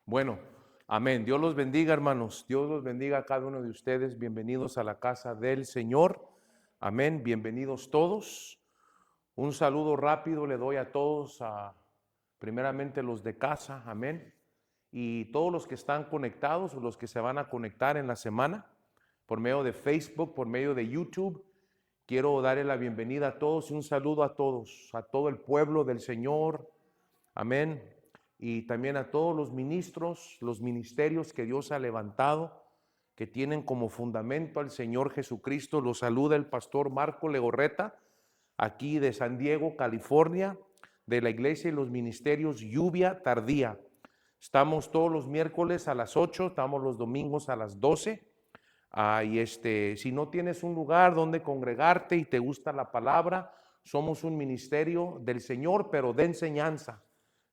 Bueno, amén. Dios los bendiga, hermanos. Dios los bendiga a cada uno de ustedes. Bienvenidos a la casa del Señor. Amén. Bienvenidos todos. Un saludo rápido le doy a todos, primeramente los de casa. Amén. Y todos los que están conectados o los que se van a conectar en la semana por medio de Facebook, por medio de YouTube. Quiero darle la bienvenida a todos y un saludo a todos, a todo el pueblo del Señor. Amén. Y también a todos los ministros, los ministerios que Dios ha levantado, que tienen como fundamento al Señor Jesucristo. Los saluda el pastor Marco Legorreta, aquí de San Diego, California, de la iglesia y los ministerios Lluvia Tardía. Estamos todos los miércoles a las 8, estamos los domingos a las 12. Si no tienes un lugar donde congregarte y te gusta la palabra, somos un ministerio del Señor, pero de enseñanza.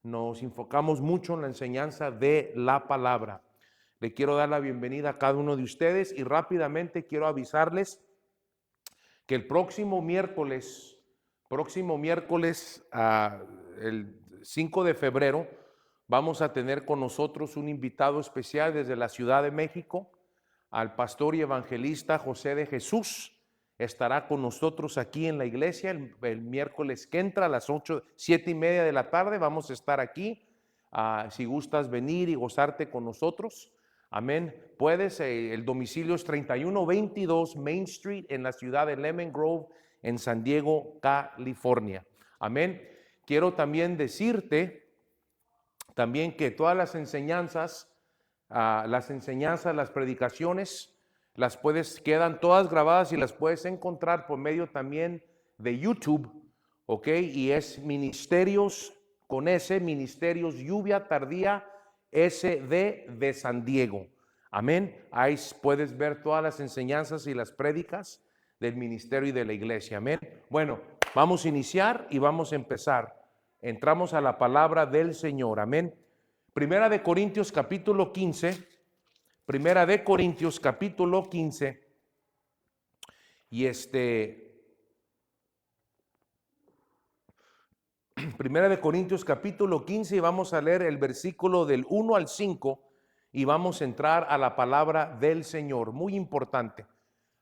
Nos enfocamos mucho en la enseñanza de la palabra. Le quiero dar la bienvenida a cada uno de ustedes y rápidamente quiero avisarles que el próximo miércoles, el 5 de febrero, vamos a tener con nosotros un invitado especial desde la Ciudad de México, al pastor y evangelista José de Jesús. Estará con nosotros aquí en la iglesia el miércoles que entra a las 7:30 de la tarde. Vamos a estar aquí. Si gustas venir y gozarte con nosotros, amén, puedes. El domicilio es 3122 Main Street en la ciudad de Lemon Grove, en San Diego, California. Amén. Quiero también decirte también que todas las enseñanzas, las predicaciones, quedan todas grabadas y las puedes encontrar por medio también de YouTube, ¿ok? Y es Ministerios con S, Ministerios Lluvia Tardía SD de San Diego. Amén. Ahí puedes ver todas las enseñanzas y las prédicas del ministerio y de la iglesia. Amén. Bueno, vamos a iniciar y vamos a empezar. Entramos a la palabra del Señor. Amén. Primera de Corintios capítulo 15. Primera de Corintios capítulo 15. Y Primera de Corintios capítulo 15 y vamos a leer el versículo del 1 al 5 y vamos a entrar a la palabra del Señor. Muy importante.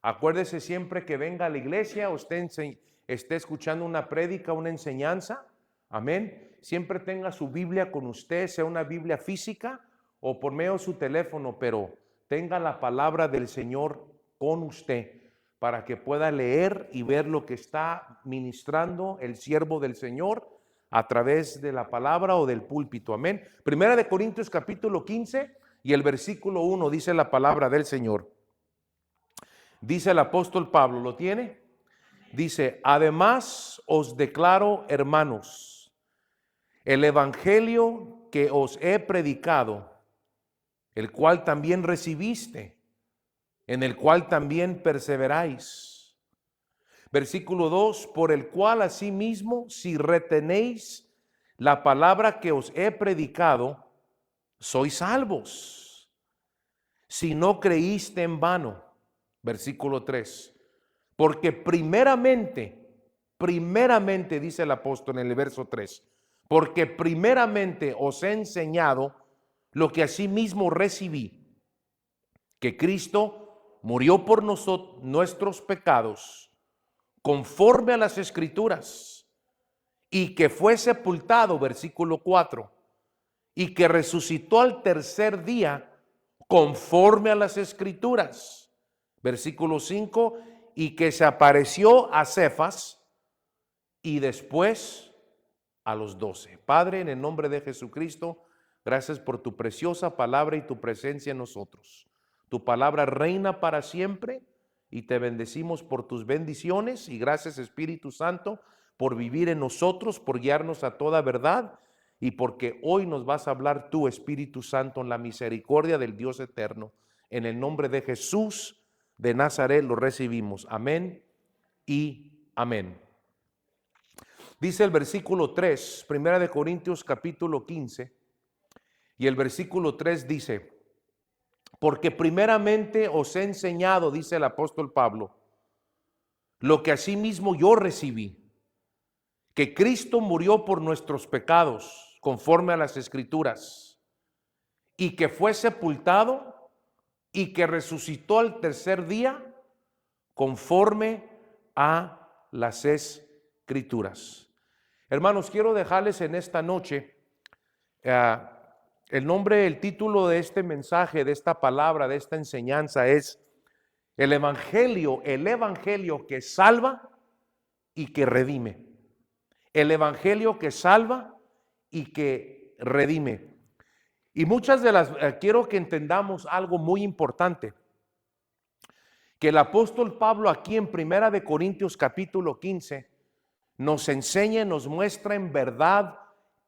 Acuérdese siempre que venga a la iglesia o esté escuchando una prédica, una enseñanza. Amén. Siempre tenga su Biblia con usted, sea una Biblia física o por medio de su teléfono, pero tenga la palabra del Señor con usted para que pueda leer y ver lo que está ministrando el siervo del Señor a través de la palabra o del púlpito. Amén. Primera de Corintios capítulo 15 y el versículo 1 dice la palabra del Señor. Dice el apóstol Pablo, ¿lo tiene? Dice, además os declaro, hermanos, el evangelio que os he predicado, el cual también recibiste, en el cual también perseveráis. Versículo 2, por el cual asimismo, si retenéis la palabra que os he predicado, sois salvos, si no creíste en vano. Versículo 3, porque primeramente dice el apóstol en el verso 3, porque primeramente os he enseñado lo que asimismo recibí, que Cristo murió por nuestros pecados, conforme a las Escrituras, y que fue sepultado, versículo 4, y que resucitó al tercer día, conforme a las Escrituras, versículo 5, y que se apareció a Cefas y después a los 12. Padre, en el nombre de Jesucristo, gracias por tu preciosa palabra y tu presencia en nosotros. Tu palabra reina para siempre y te bendecimos por tus bendiciones y gracias, Espíritu Santo, por vivir en nosotros, por guiarnos a toda verdad y porque hoy nos vas a hablar tú, Espíritu Santo, en la misericordia del Dios eterno. En el nombre de Jesús de Nazaret lo recibimos. Amén y amén. Dice el versículo 3, Primera de Corintios capítulo 15, y el versículo 3 dice, porque primeramente os he enseñado, dice el apóstol Pablo, lo que asimismo yo recibí, que Cristo murió por nuestros pecados, conforme a las Escrituras, y que fue sepultado y que resucitó al tercer día conforme a las Escrituras. Hermanos, quiero dejarles en esta noche el título de este mensaje, de esta palabra, de esta enseñanza es el evangelio que salva y que redime. El evangelio que salva y que redime. Y muchas de las, quiero que entendamos algo muy importante, que el apóstol Pablo aquí en Primera de Corintios capítulo 15 nos enseña, nos muestra en verdad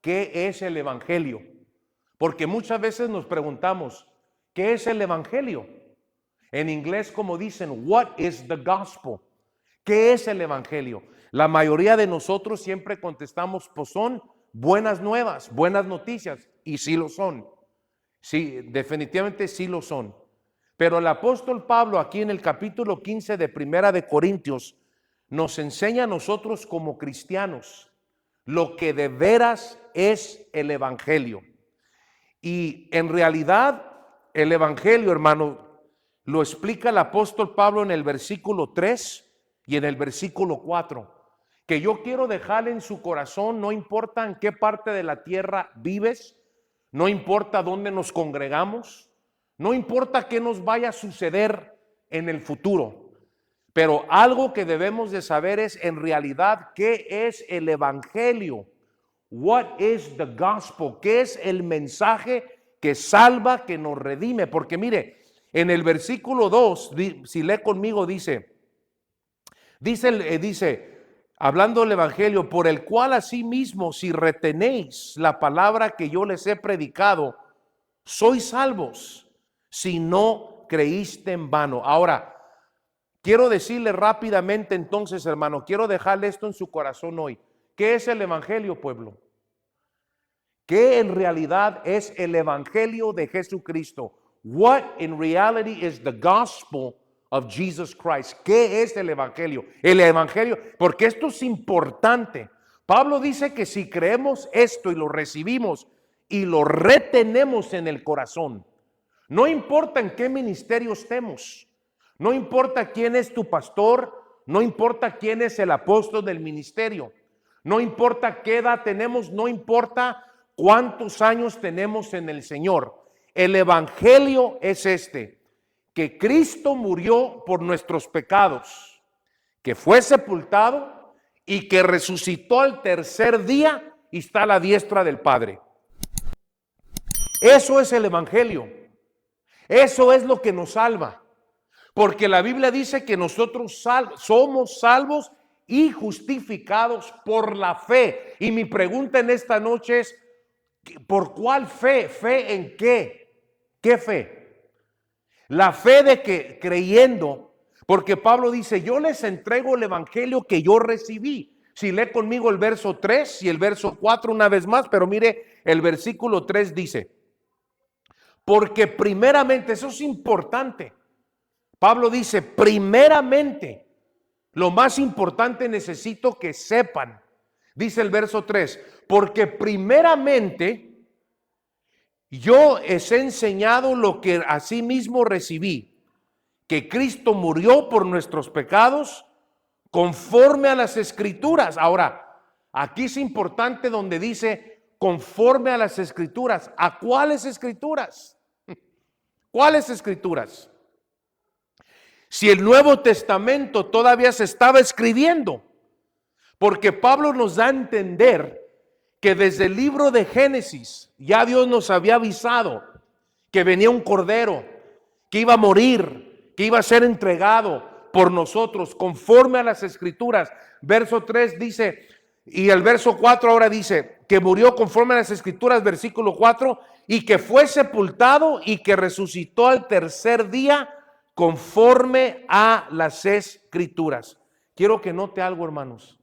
qué es el evangelio. Porque muchas veces nos preguntamos, ¿qué es el evangelio? En inglés, como dicen, what is the gospel? ¿Qué es el evangelio? La mayoría de nosotros siempre contestamos, pues son buenas nuevas, buenas noticias, y sí lo son. Sí, definitivamente sí lo son. Pero el apóstol Pablo aquí en el capítulo 15 de Primera de Corintios nos enseña a nosotros como cristianos lo que de veras es el evangelio. Y en realidad el evangelio, hermano, lo explica el apóstol Pablo en el versículo 3 y en el versículo 4, que yo quiero dejar en su corazón, no importa en qué parte de la tierra vives, no importa dónde nos congregamos, no importa qué nos vaya a suceder en el futuro, pero algo que debemos de saber es en realidad qué es el evangelio. What is the gospel? ¿Qué es el mensaje que salva, que nos redime? Porque mire, en el versículo 2, si lee conmigo, dice, hablando del evangelio, por el cual asimismo, si retenéis la palabra que yo les he predicado, sois salvos, si no creíste en vano. Ahora, quiero decirle rápidamente entonces, hermano, quiero dejarle esto en su corazón hoy. ¿Qué es el evangelio, pueblo? ¿Qué en realidad es el evangelio de Jesucristo? What in reality is the gospel of Jesus Christ? ¿Qué es el evangelio? El evangelio, porque esto es importante. Pablo dice que si creemos esto y lo recibimos y lo retenemos en el corazón, no importa en qué ministerio estemos, no importa quién es tu pastor, no importa quién es el apóstol del ministerio, no importa qué edad tenemos, no importa cuántos años tenemos en el Señor. El evangelio es este, que Cristo murió por nuestros pecados, que fue sepultado y que resucitó al tercer día y está a la diestra del Padre. Eso es el evangelio. Eso es lo que nos salva. Porque la Biblia dice que nosotros somos salvos y justificados por la fe. Y mi pregunta en esta noche es, ¿por cuál fe? ¿Fe en qué? ¿Qué fe? La fe de que creyendo, porque Pablo dice, yo les entrego el evangelio que yo recibí. Si lee conmigo el verso 3 y el verso 4 una vez más, pero mire, el versículo 3 dice, porque primeramente, eso es importante. Pablo dice, primeramente, lo más importante necesito que sepan, dice el verso 3, porque primeramente yo os he enseñado lo que asimismo recibí, que Cristo murió por nuestros pecados conforme a las Escrituras. Ahora, aquí es importante donde dice conforme a las Escrituras. ¿A cuáles Escrituras? ¿Cuáles Escrituras? Si el Nuevo Testamento todavía se estaba escribiendo, porque Pablo nos da a entender que desde el libro de Génesis ya Dios nos había avisado que venía un cordero, que iba a morir, que iba a ser entregado por nosotros conforme a las Escrituras. Verso 3 dice, y el verso 4 ahora dice, que murió conforme a las Escrituras, versículo 4, y que fue sepultado y que resucitó al tercer día conforme a las Escrituras. Quiero que note algo, hermanos.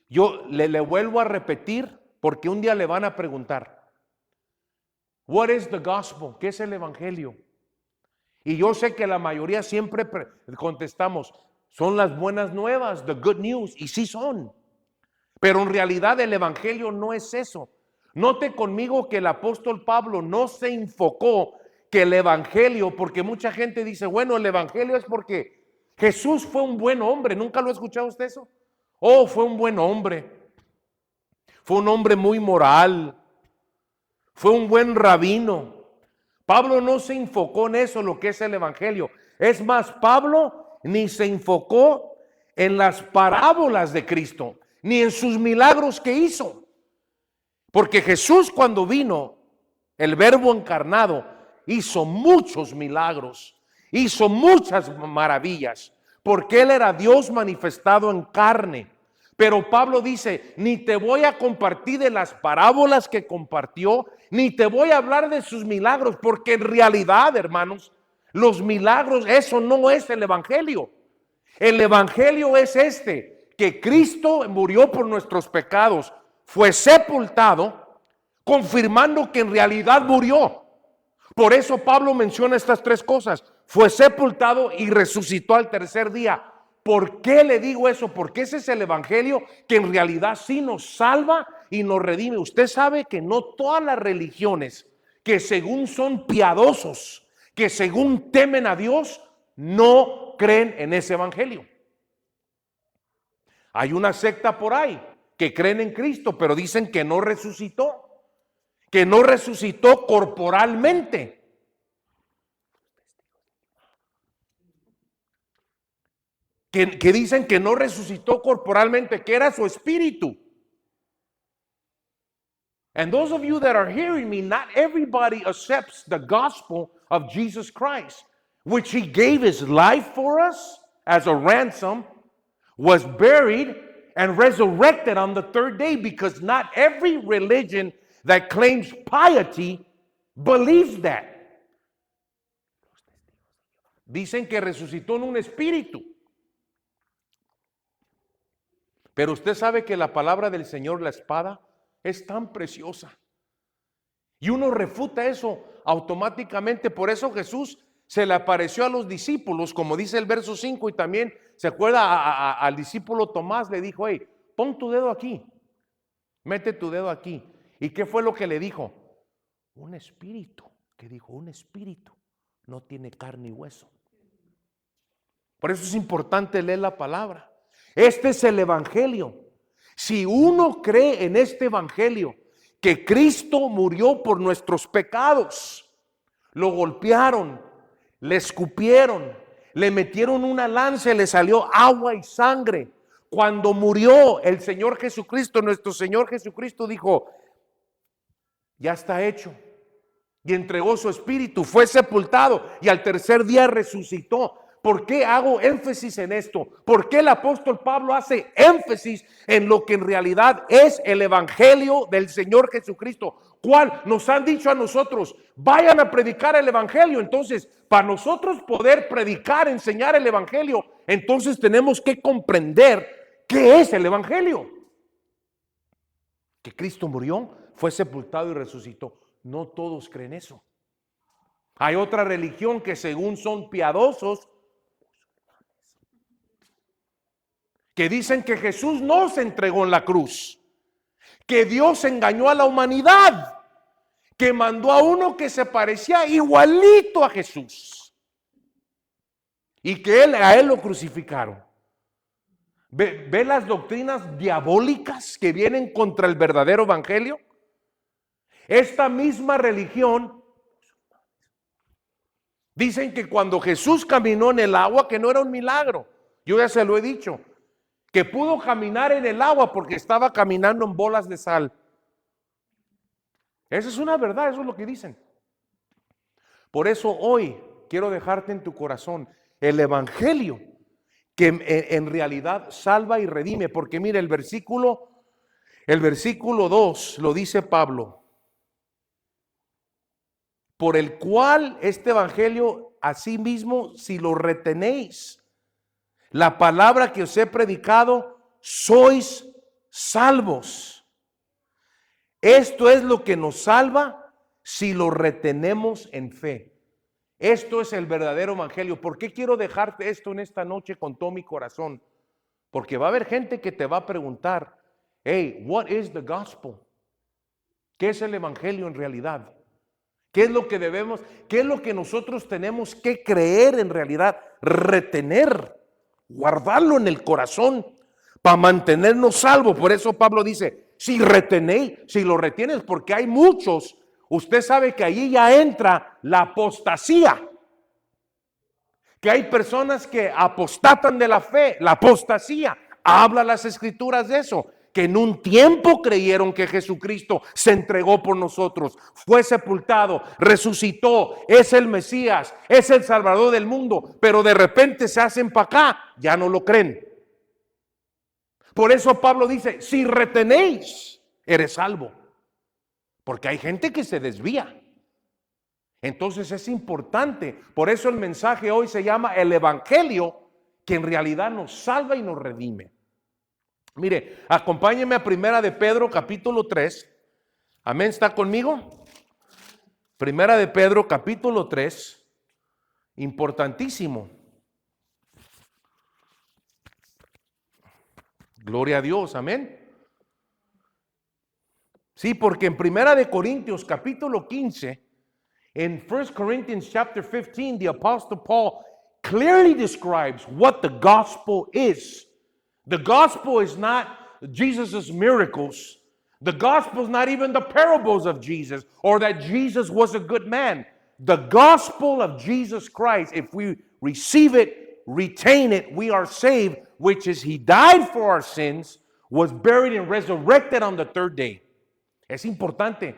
Yo le vuelvo a repetir porque un día le van a preguntar, what is the gospel? ¿Qué es el evangelio? Y yo sé que la mayoría siempre contestamos, son las buenas nuevas, the good news, y sí son. Pero en realidad el evangelio no es eso. Note conmigo que el apóstol Pablo no se enfocó que el evangelio, porque mucha gente dice, bueno, el evangelio es porque Jesús fue un buen hombre. ¿Nunca lo ha escuchado usted eso? Oh, fue un buen hombre. Fue un hombre muy moral. Fue un buen rabino. Pablo no se enfocó en eso, lo que es el evangelio. Es más, Pablo ni se enfocó en las parábolas de Cristo, ni en sus milagros que hizo. Porque Jesús, cuando vino, el Verbo encarnado, hizo muchos milagros, hizo muchas maravillas, porque Él era Dios manifestado en carne. Pero Pablo dice, ni te voy a compartir de las parábolas que compartió, ni te voy a hablar de sus milagros, porque en realidad, hermanos, los milagros, eso no es el evangelio. El evangelio es que Cristo murió por nuestros pecados, fue sepultado, confirmando que en realidad murió. Por eso Pablo menciona estas tres cosas: fue sepultado y resucitó al tercer día. ¿Por qué le digo eso? Porque ese es el evangelio que en realidad sí nos salva y nos redime. Usted sabe que no todas las religiones que según son piadosos, que según temen a Dios, no creen en ese evangelio. Hay una secta por ahí que creen en Cristo, pero dicen que no resucitó corporalmente. Que dicen que no resucitó corporalmente, que era su espíritu. And those of you that are hearing me, not everybody accepts the gospel of Jesus Christ, which he gave his life for us as a ransom, was buried and resurrected on the third day, because not every religion that claims piety believes that. Dicen que resucitó en un espíritu. Pero usted sabe que la palabra del Señor, la espada, es tan preciosa. Y uno refuta eso automáticamente. Por eso Jesús se le apareció a los discípulos, como dice el verso 5, y también se acuerda al discípulo Tomás, le dijo, hey, pon tu dedo aquí, mete tu dedo aquí. ¿Y qué fue lo que le dijo? Un espíritu. ¿Qué dijo? Un espíritu no tiene carne y hueso. Por eso es importante leer la palabra. Este es el evangelio. Si uno cree en este evangelio, que Cristo murió por nuestros pecados, lo golpearon, le escupieron, le metieron una lanza y le salió agua y sangre. Cuando murió el Señor Jesucristo, nuestro Señor Jesucristo dijo, ya está hecho. Y entregó su espíritu, fue sepultado y al tercer día resucitó. ¿Por qué hago énfasis en esto? ¿Por qué el apóstol Pablo hace énfasis en lo que en realidad es el evangelio del Señor Jesucristo? ¿Cuál? Nos han dicho a nosotros, vayan a predicar el evangelio. Entonces, para nosotros poder predicar, enseñar el evangelio, entonces tenemos que comprender qué es el evangelio. Que Cristo murió, fue sepultado y resucitó. No todos creen eso. Hay otra religión que según son piadosos, que dicen que Jesús no se entregó en la cruz, que Dios engañó a la humanidad, que mandó a uno que se parecía igualito a Jesús y que a él lo crucificaron. ¿Ve las doctrinas diabólicas que vienen contra el verdadero evangelio? Esta misma religión dicen que cuando Jesús caminó en el agua, que no era un milagro. Yo ya se lo he dicho, que pudo caminar en el agua porque estaba caminando en bolas de sal. Esa es una verdad, eso es lo que dicen. Por eso hoy quiero dejarte en tu corazón el evangelio que en realidad salva y redime. Porque mire, el versículo 2 lo dice Pablo, por el cual este evangelio asimismo, si lo retenéis, la palabra que os he predicado, sois salvos. Esto es lo que nos salva si lo retenemos en fe. Esto es el verdadero evangelio. ¿Por qué quiero dejarte esto en esta noche con todo mi corazón? Porque va a haber gente que te va a preguntar, hey, what is the gospel? ¿Qué es el evangelio en realidad? ¿Qué es lo que debemos, qué es lo que nosotros tenemos que creer en realidad? Retener, guardarlo en el corazón para mantenernos salvos. Por eso Pablo dice, si retenéis, si lo retienes, porque hay muchos, usted sabe que allí ya entra la apostasía. Que hay personas que apostatan de la fe, la apostasía. Habla las escrituras de eso, que en un tiempo creyeron que Jesucristo se entregó por nosotros, fue sepultado, resucitó, es el Mesías, es el Salvador del mundo, pero de repente se hacen para acá, ya no lo creen. Por eso Pablo dice, si retenéis, eres salvo, porque hay gente que se desvía. Entonces es importante, por eso el mensaje hoy se llama el evangelio, que en realidad nos salva y nos redime. Mire, acompáñeme a Primera de Pedro capítulo 3. Amén, ¿está conmigo? Primera de Pedro capítulo 3, importantísimo. Gloria a Dios, amén. Sí, porque en Primera de Corintios capítulo 15, in 1 Corinthians chapter 15, the Apostle Paul clearly describes what the gospel is. The gospel is not Jesus' miracles. The gospel is not even the parables of Jesus or that Jesus was a good man. The gospel of Jesus Christ, if we receive it, retain it, we are saved, which is He died for our sins, was buried and resurrected on the third day. Es importante.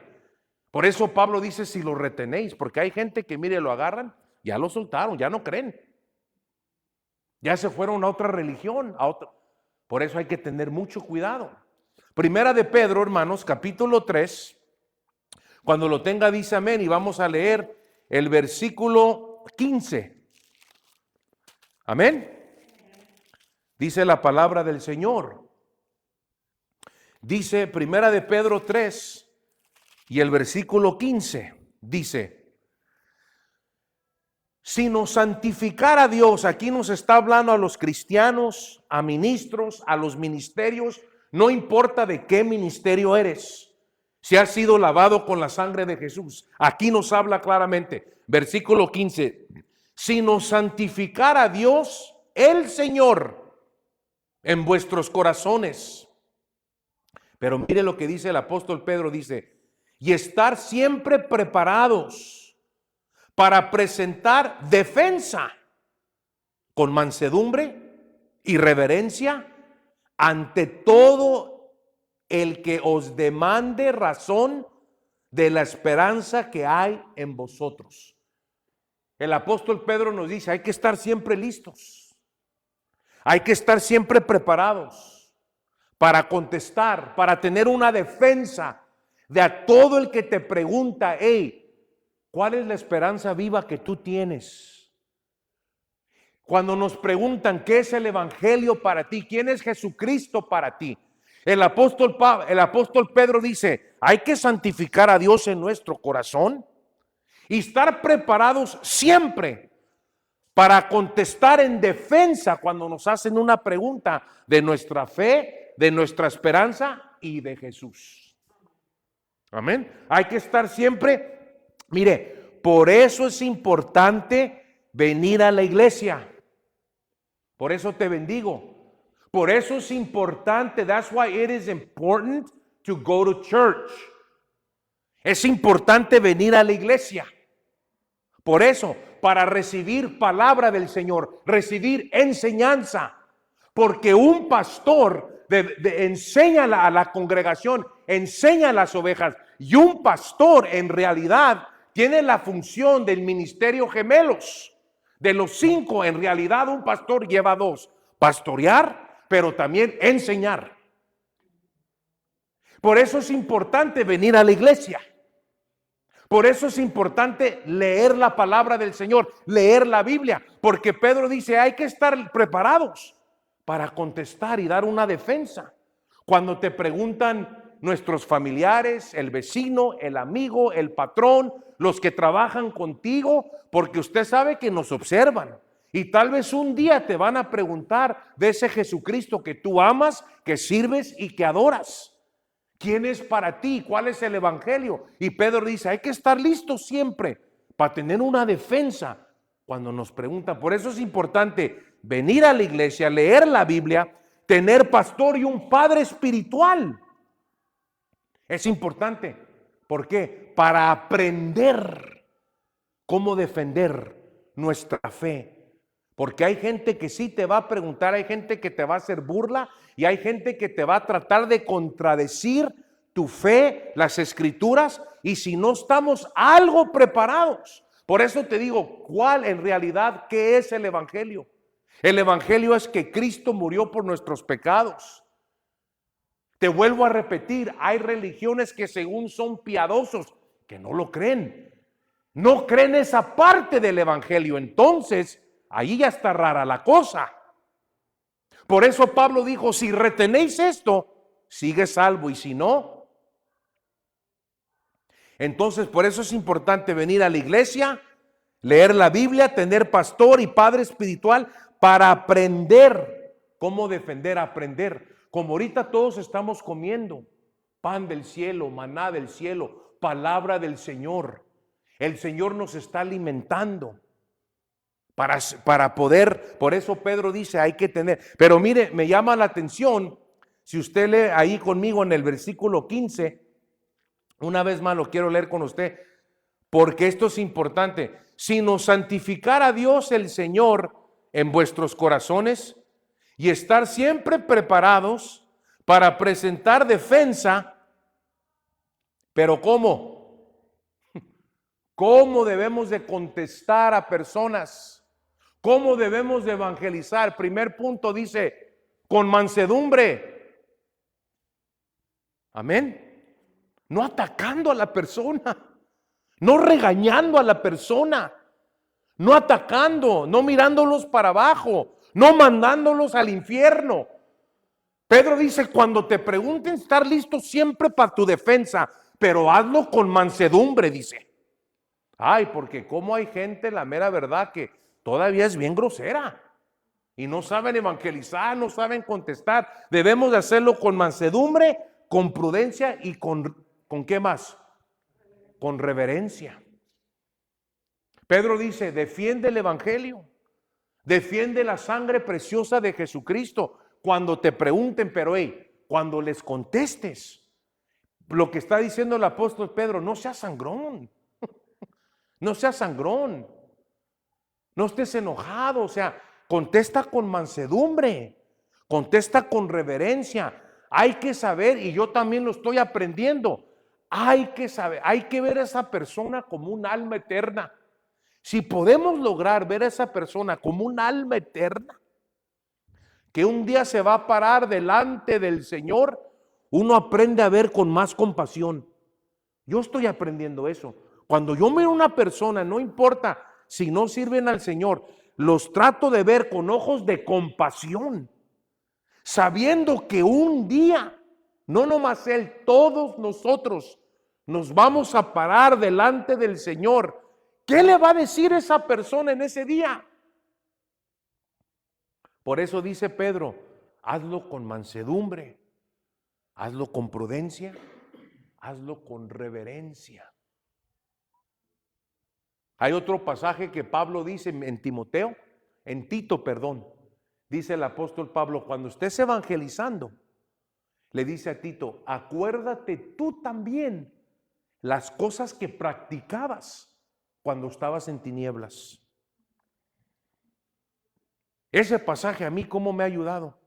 Por eso Pablo dice, si lo retenéis, porque hay gente que, mire, lo agarran, ya lo soltaron, ya no creen. Ya se fueron a otra religión, a otra. Por eso hay que tener mucho cuidado. Primera de Pedro, hermanos, capítulo 3, cuando lo tenga dice amén, y vamos a leer el versículo 15. Amén. Dice la palabra del Señor. Dice Primera de Pedro 3 y el versículo 15. Dice, sino santificar a Dios. Aquí nos está hablando a los cristianos, a ministros, a los ministerios. No importa de qué ministerio eres, si has sido lavado con la sangre de Jesús. Aquí nos habla claramente, versículo 15, sino santificar a Dios el Señor en vuestros corazones. Pero mire lo que dice el apóstol Pedro, dice, y estar siempre preparados para presentar defensa con mansedumbre y reverencia ante todo el que os demande razón de la esperanza que hay en vosotros. El apóstol Pedro nos dice, hay que estar siempre listos, hay que estar siempre preparados para contestar, para tener una defensa de a todo el que te pregunta, hey, ¿cuál es la esperanza viva que tú tienes? Cuando nos preguntan qué es el evangelio para ti, quién es Jesucristo para ti, el apóstol Pedro dice, hay que santificar a Dios en nuestro corazón y estar preparados siempre para contestar en defensa cuando nos hacen una pregunta de nuestra fe, de nuestra esperanza y de Jesús. Amén. Hay que estar siempre, mire, por eso es importante venir a la iglesia. Por eso te bendigo. Por eso es importante. That's why it is important to go to church. Es importante venir a la iglesia. Por eso, para recibir palabra del Señor, recibir enseñanza. Porque un pastor enseña a la congregación, enseña a las ovejas. Y un pastor en realidad tiene la función del ministerio gemelos. De los 5, en realidad un pastor lleva 2. Pastorear, pero también enseñar. Por eso es importante venir a la iglesia. Por eso es importante leer la palabra del Señor, leer la Biblia. Porque Pedro dice, hay que estar preparados para contestar y dar una defensa. Cuando te preguntan nuestros familiares, el vecino, el amigo, el patrón, los que trabajan contigo, porque usted sabe que nos observan. Y tal vez un día te van a preguntar de ese Jesucristo que tú amas, que sirves y que adoras. ¿Quién es para ti? ¿Cuál es el evangelio? Y Pedro dice, hay que estar listos siempre para tener una defensa cuando nos preguntan. Por eso es importante venir a la iglesia, leer la Biblia, tener pastor y un padre espiritual. Es importante. ¿Por qué? Para aprender cómo defender nuestra fe. Porque hay gente que sí te va a preguntar, hay gente que te va a hacer burla y hay gente que te va a tratar de contradecir tu fe, las escrituras, y si no estamos algo preparados. Por eso te digo, ¿cuál en realidad, qué es el evangelio? El evangelio es que Cristo murió por nuestros pecados. Te vuelvo a repetir, hay religiones que según son piadosos, que no lo creen. No creen esa parte del evangelio. Entonces, ahí ya está rara la cosa. Por eso Pablo dijo, si retenéis esto, sigue salvo, y si no. Entonces, por eso es importante venir a la iglesia, leer la Biblia, tener pastor y padre espiritual para aprender cómo defender, aprender. Como ahorita todos estamos comiendo pan del cielo, maná del cielo, palabra del Señor. El Señor nos está alimentando para poder, por eso Pedro dice hay que tener. Pero mire, me llama la atención, si usted lee ahí conmigo en el versículo 15, una vez más lo quiero leer con usted, porque esto es importante. Sino santificar a Dios el Señor en vuestros corazones y estar siempre preparados para presentar defensa. Pero ¿cómo? ¿Cómo debemos de contestar a personas? ¿Cómo debemos de evangelizar? Primer punto dice, con mansedumbre. Amén. No atacando a la persona, no regañando a la persona, no atacando, no mirándolos para abajo, no mandándolos al infierno. Pedro dice, cuando te pregunten, estar listo siempre para tu defensa, pero hazlo con mansedumbre, dice. Ay, porque como hay gente, la mera verdad, que todavía es bien grosera y no saben evangelizar, no saben contestar. Debemos de hacerlo con mansedumbre, con prudencia y ¿con qué más? Con reverencia. Pedro dice, defiende el evangelio, defiende la sangre preciosa de Jesucristo. Cuando te pregunten, pero cuando les contestes, lo que está diciendo el apóstol Pedro, no seas sangrón, no seas sangrón, no estés enojado, o sea, contesta con mansedumbre, contesta con reverencia. Hay que saber, y yo también lo estoy aprendiendo, hay que saber, hay que ver a esa persona como un alma eterna. Si podemos lograr ver a esa persona como un alma eterna, que un día se va a parar delante del Señor, uno aprende a ver con más compasión. Yo estoy aprendiendo eso. Cuando yo miro a una persona, no importa si no sirven al Señor, los trato de ver con ojos de compasión, sabiendo que un día, no nomás Él, todos nosotros nos vamos a parar delante del Señor. ¿Qué le va a decir esa persona en ese día? Por eso dice Pedro, hazlo con mansedumbre, hazlo con prudencia, hazlo con reverencia. Hay otro pasaje que Pablo dice en Timoteo, en Tito, perdón. Dice el apóstol Pablo, cuando estés evangelizando, le dice a Tito, acuérdate tú también las cosas que practicabas cuando estabas en tinieblas. Ese pasaje a mí cómo me ha ayudado.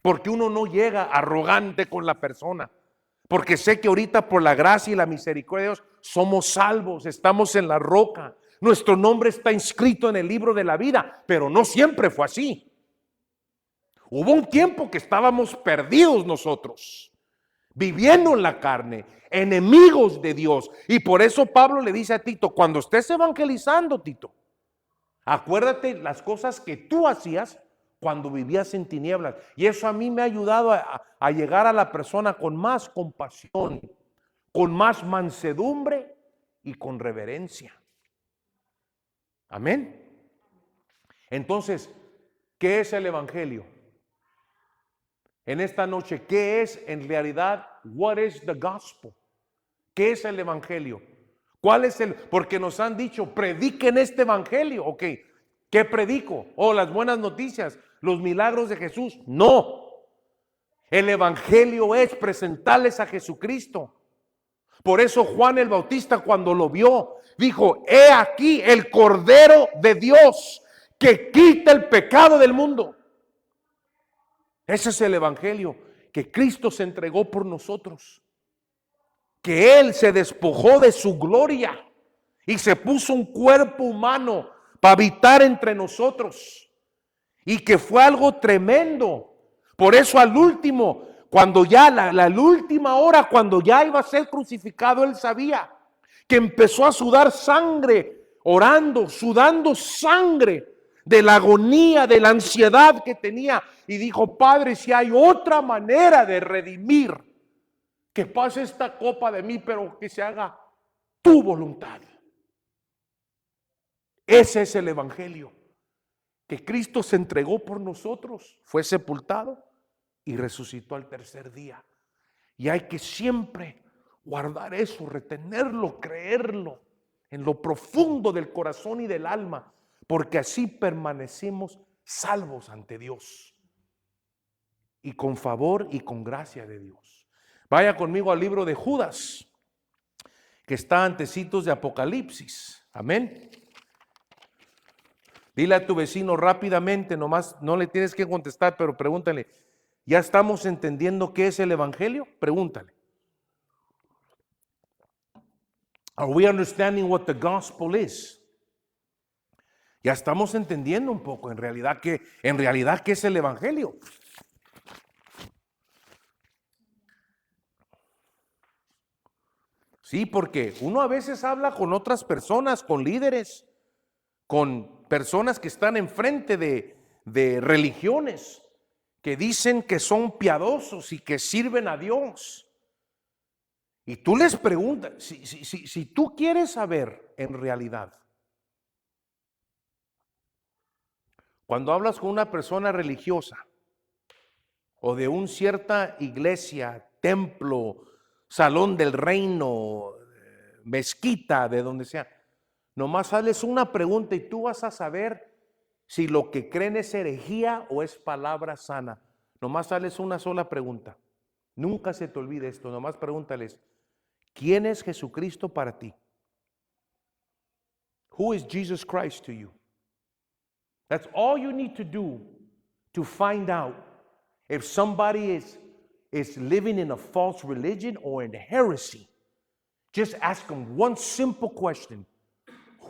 Porque uno no llega arrogante con la persona. Porque sé que ahorita por la gracia y la misericordia de Dios somos salvos, estamos en la roca. Nuestro nombre está inscrito en el libro de la vida, pero no siempre fue así. Hubo un tiempo que estábamos perdidos nosotros, viviendo en la carne, enemigos de Dios. Y por eso Pablo le dice a Tito, cuando estés evangelizando, Tito, acuérdate las cosas que tú hacías cuando vivías en tinieblas. Y eso a mí me ha ayudado a llegar a la persona con más compasión, con más mansedumbre y con reverencia. Amén. Entonces, ¿qué es el evangelio? en esta noche, ¿qué es en realidad? What is the gospel? ¿Qué es el evangelio? ¿Cuál es el? Porque nos han dicho, prediquen este evangelio. Ok, ¿qué predico? Oh, las buenas noticias, los milagros de Jesús. No, el evangelio es presentarles a Jesucristo. Por eso Juan el Bautista, cuando lo vio, dijo: he aquí el Cordero de Dios que quita el pecado del mundo. Ese es el evangelio, que Cristo se entregó por nosotros, que Él se despojó de su gloria y se puso un cuerpo humano para habitar entre nosotros, y que fue algo tremendo. Por eso al último, cuando ya la última hora, cuando ya iba a ser crucificado, Él sabía que empezó a sudar sangre, orando, sudando sangre de la agonía, de la ansiedad que tenía, y dijo: Padre, si hay otra manera de redimir, que pase esta copa de mí, pero que se haga tu voluntad. Ese es el evangelio, que Cristo se entregó por nosotros, fue sepultado y resucitó al tercer día. Y hay que siempre guardar eso, retenerlo, creerlo en lo profundo del corazón y del alma, porque así permanecemos salvos ante Dios y con favor y con gracia de Dios. Vaya conmigo al libro de Judas, que está antecitos de Apocalipsis. Amén. Dile a tu vecino rápidamente, nomás no le tienes que contestar, pero pregúntale: ¿ya estamos entendiendo qué es el evangelio? Pregúntale. Are we understanding what the gospel is? Ya estamos entendiendo un poco en realidad qué es el evangelio. Sí, porque uno a veces habla con otras personas, con líderes, con personas que están enfrente de religiones, que dicen que son piadosos y que sirven a Dios. Y tú les preguntas, si tú quieres saber en realidad, cuando hablas con una persona religiosa o de una cierta iglesia, templo, salón del reino, mezquita, de donde sea, nomás hazles una pregunta y tú vas a saber si lo que creen es herejía o es palabra sana. Nomás hazles una sola pregunta. Nunca se te olvide esto. Nomás pregúntales: ¿quién es Jesucristo para ti? Who is Jesus Christ to you? That's all you need to do to find out if somebody is living in a false religion or in heresy. Just ask them one simple question: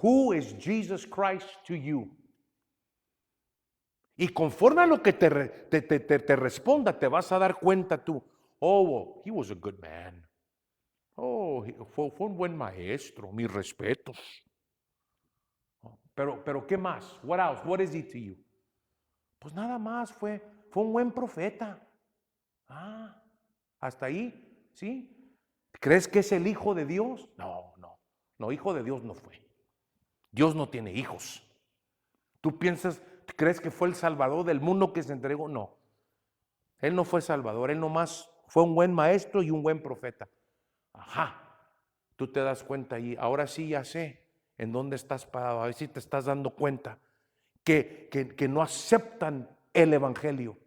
who is Jesus Christ to you? Y conforme a lo que te responda, te vas a dar cuenta tú: oh, well, he was a good man. Oh, fue un buen maestro, mis respetos. Pero ¿qué más? What else? What is he to you? Pues nada más, fue un buen profeta. Ah, hasta ahí, ¿sí? ¿Crees que es el hijo de Dios? No, hijo de Dios no fue. Dios no tiene hijos. ¿Tú crees que fue el salvador del mundo que se entregó? No. Él no fue salvador, él nomás fue un buen maestro y un buen profeta. Ajá, tú te das cuenta y ahora sí ya sé en dónde estás parado. A ver si te estás dando cuenta que no aceptan el evangelio.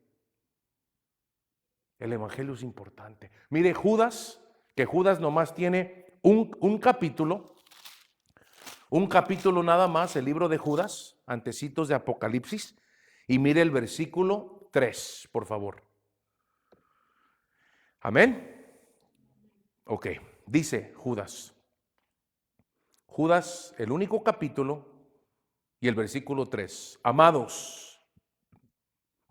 El evangelio es importante. Mire, Judas, que Judas nomás tiene un capítulo nada más, el libro de Judas, antecitos de Apocalipsis, y mire el versículo 3, por favor. Amén. Ok, dice Judas, el único capítulo y el versículo 3. Amados,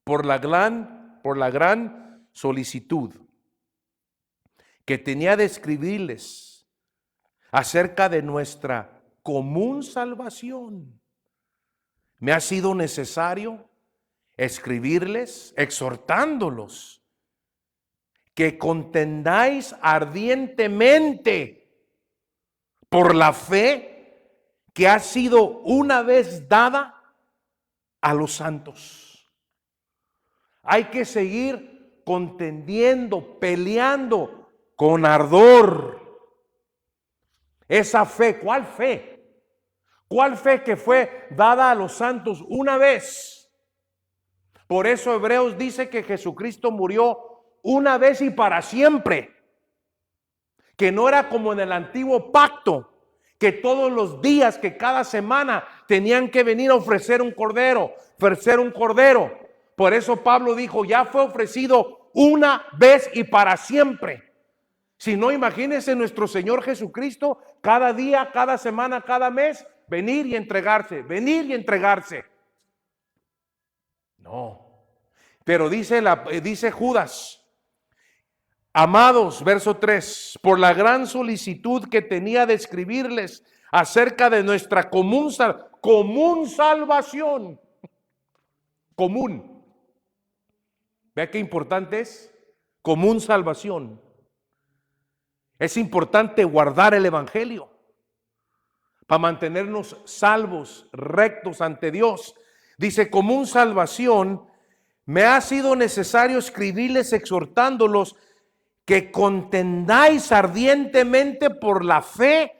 por la gran solicitud que tenía de escribirles acerca de nuestra común salvación, me ha sido necesario escribirles exhortándolos que contendáis ardientemente por la fe que ha sido una vez dada a los santos. Hay que seguir contendiendo, peleando con ardor. Esa fe, ¿cuál fe? ¿Cuál fe que fue dada a los santos una vez? Por eso Hebreos dice que Jesucristo murió una vez y para siempre. Que no era como en el antiguo pacto, que todos los días, que cada semana tenían que venir a ofrecer un cordero. Por eso Pablo dijo, ya fue ofrecido una vez y para siempre. Si no, imagínense nuestro Señor Jesucristo, cada día, cada semana, cada mes, venir y entregarse. No. Pero dice Judas, amados, verso 3, por la gran solicitud que tenía de escribirles acerca de nuestra común salvación. Común. Vea qué importante es. Común salvación. Es importante guardar el evangelio para mantenernos salvos, rectos ante Dios. Dice, común salvación, me ha sido necesario escribirles exhortándolos que contendáis ardientemente por la fe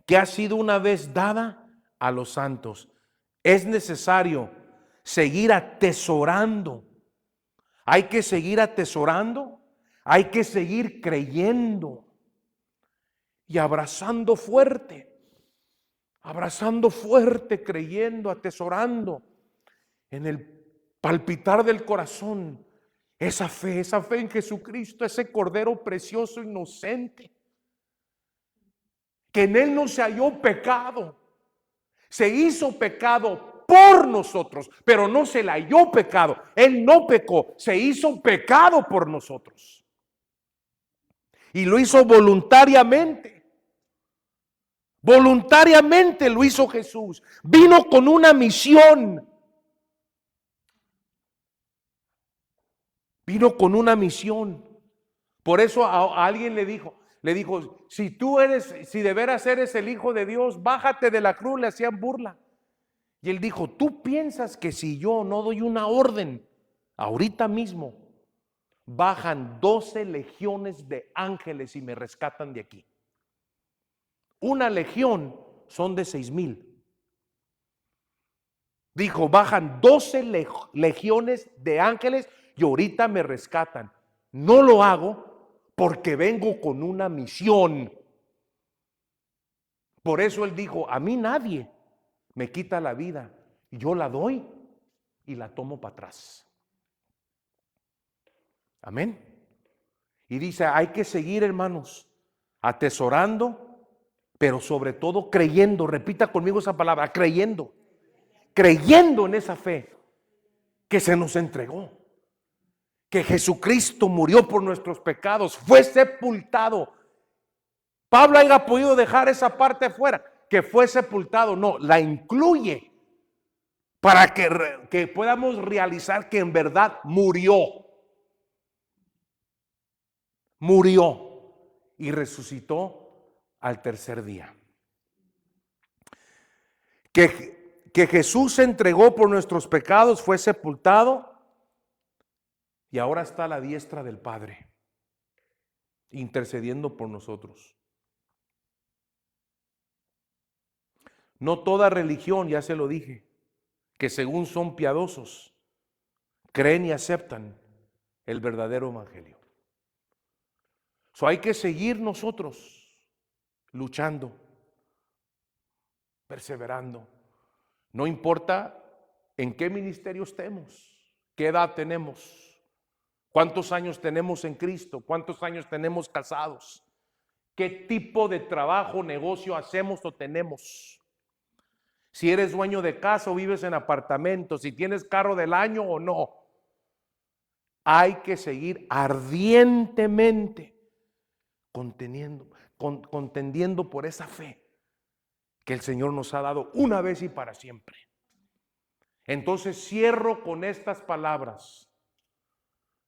que ha sido una vez dada a los santos. Es necesario seguir atesorando. Hay que seguir atesorando. Hay que seguir creyendo y abrazando fuerte, creyendo, atesorando en el palpitar del corazón. Esa fe en Jesucristo, ese Cordero precioso, inocente, que en Él no se halló pecado, se hizo pecado por nosotros, pero no se le halló pecado. Él no pecó, se hizo pecado por nosotros. Y lo hizo voluntariamente. Voluntariamente lo hizo Jesús. Vino con una misión. Vino con una misión. Por eso a alguien le dijo, si de veras eres el Hijo de Dios, bájate de la cruz. Le hacían burla. Y él dijo, ¿tú piensas que si yo no doy una orden ahorita mismo, bajan 12 legiones de ángeles y me rescatan de aquí? Una legión son de 6,000. Dijo, bajan 12 legiones de ángeles y ahorita me rescatan. No lo hago porque vengo con una misión. Por eso él dijo, a mí nadie me quita la vida. Yo la doy y la tomo para atrás. Amén. Y dice, hay que seguir, hermanos, atesorando, pero sobre todo creyendo. Repita conmigo esa palabra, creyendo en esa fe que se nos entregó, que Jesucristo murió por nuestros pecados, fue sepultado. Pablo haya podido dejar esa parte fuera, que fue sepultado. No, la incluye para que podamos realizar que en verdad murió y resucitó al tercer día. Que Jesús se entregó por nuestros pecados, fue sepultado y ahora está a la diestra del Padre, intercediendo por nosotros. No toda religión, ya se lo dije, que según son piadosos, creen y aceptan el verdadero evangelio. Hay que seguir nosotros luchando, perseverando. No importa en qué ministerio estemos, qué edad tenemos, cuántos años tenemos en Cristo, cuántos años tenemos casados, qué tipo de trabajo, negocio hacemos o tenemos. Si eres dueño de casa o vives en apartamento, si tienes carro del año o no. Hay que seguir ardientemente contendiendo por esa fe que el Señor nos ha dado una vez y para siempre. Entonces cierro con estas palabras.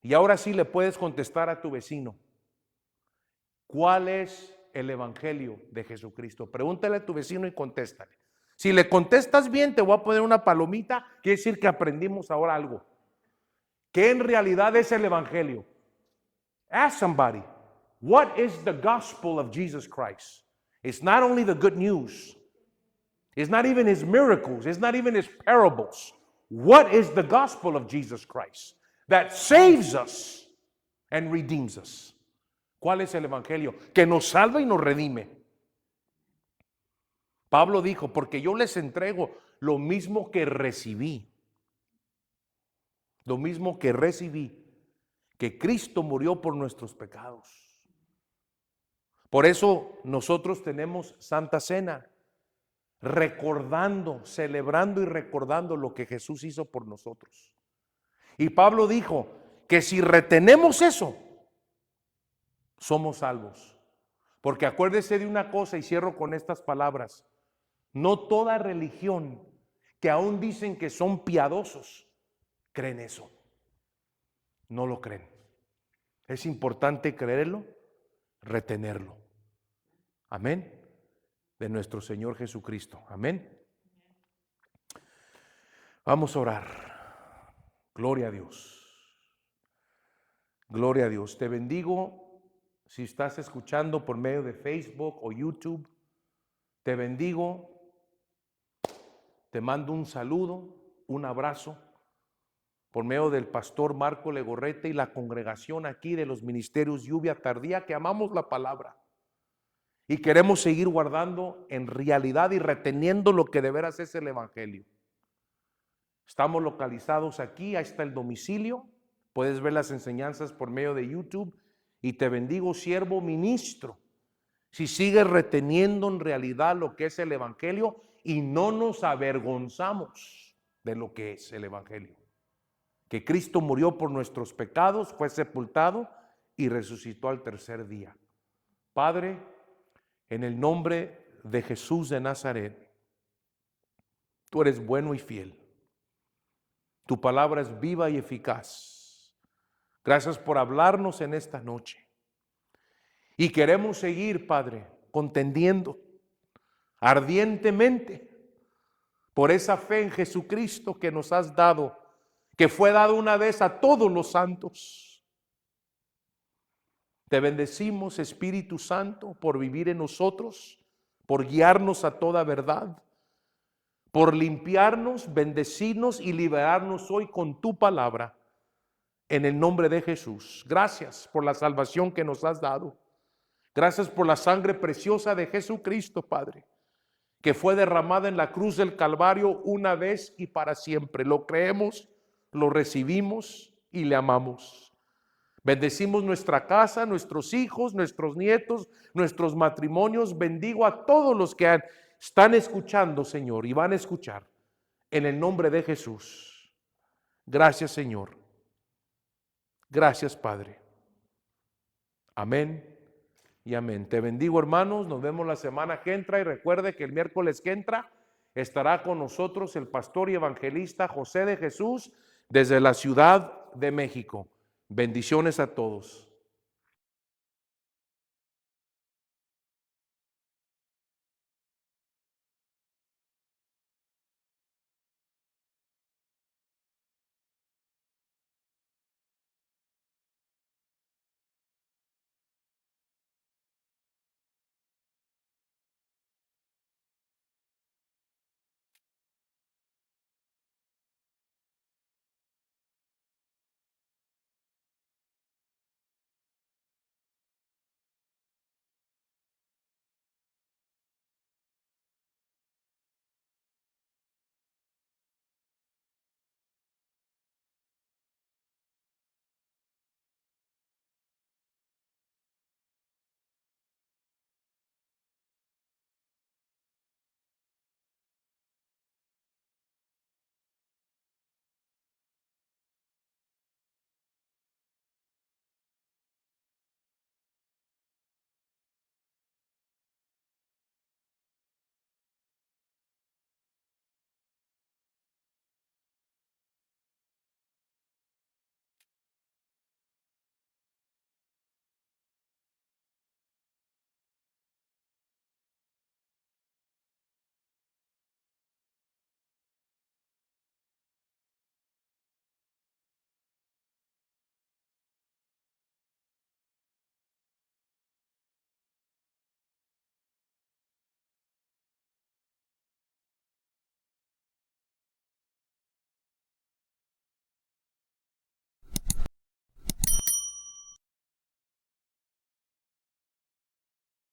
Y ahora sí le puedes contestar a tu vecino. ¿Cuál es el evangelio de Jesucristo? Pregúntale a tu vecino y contéstale. Si le contestas bien, te voy a poner una palomita. Quiere decir que aprendimos ahora algo. ¿Qué en realidad es el evangelio? Ask somebody, what is the gospel of Jesus Christ? It's not only the good news. It's not even his miracles. It's not even his parables. What is the gospel of Jesus Christ that saves us and redeems us? ¿Cuál es el evangelio? Que nos salva y nos redime. Pablo dijo, porque yo les entrego lo mismo que recibí. Lo mismo que recibí, que Cristo murió por nuestros pecados. Por eso nosotros tenemos Santa Cena, recordando, celebrando y recordando lo que Jesús hizo por nosotros. Y Pablo dijo que si retenemos eso, somos salvos. Porque acuérdese de una cosa, y cierro con estas palabras: no toda religión que aún dicen que son piadosos creen eso. No lo creen. Es importante creerlo, retenerlo. Amén. De nuestro Señor Jesucristo. Amén. Vamos a orar. Gloria a Dios. Gloria a Dios. Te bendigo si estás escuchando por medio de Facebook o YouTube. Te bendigo. Te mando un saludo, un abrazo por medio del pastor Marco Legorreta y la congregación aquí de los ministerios Lluvia Tardía, que amamos la palabra y queremos seguir guardando en realidad y reteniendo lo que de veras es el evangelio. Estamos localizados aquí, ahí está el domicilio, puedes ver las enseñanzas por medio de YouTube. Y te bendigo, siervo ministro, si sigues reteniendo en realidad lo que es el evangelio y no nos avergonzamos de lo que es el evangelio. Que Cristo murió por nuestros pecados, fue sepultado y resucitó al tercer día. Padre, en el nombre de Jesús de Nazaret, tú eres bueno y fiel. Tu palabra es viva y eficaz. Gracias por hablarnos en esta noche. Y queremos seguir, Padre, contendiendo ardientemente por esa fe en Jesucristo que nos has dado, que fue dado una vez a todos los santos. Te bendecimos, Espíritu Santo, por vivir en nosotros, por guiarnos a toda verdad, por limpiarnos, bendecirnos y liberarnos hoy con tu palabra, en el nombre de Jesús. Gracias por la salvación que nos has dado. Gracias por la sangre preciosa de Jesucristo, Padre, que fue derramada en la cruz del Calvario una vez y para siempre. Lo creemos, lo recibimos y le amamos. Bendecimos nuestra casa, nuestros hijos, nuestros nietos, nuestros matrimonios. Bendigo a todos los que están escuchando, Señor, y van a escuchar, en el nombre de Jesús. Gracias, Señor. Gracias, Padre. Amén y amén. Te bendigo, hermanos. Nos vemos la semana que entra y recuerde que el miércoles que entra estará con nosotros el pastor y evangelista José de Jesús desde la Ciudad de México. Bendiciones a todos.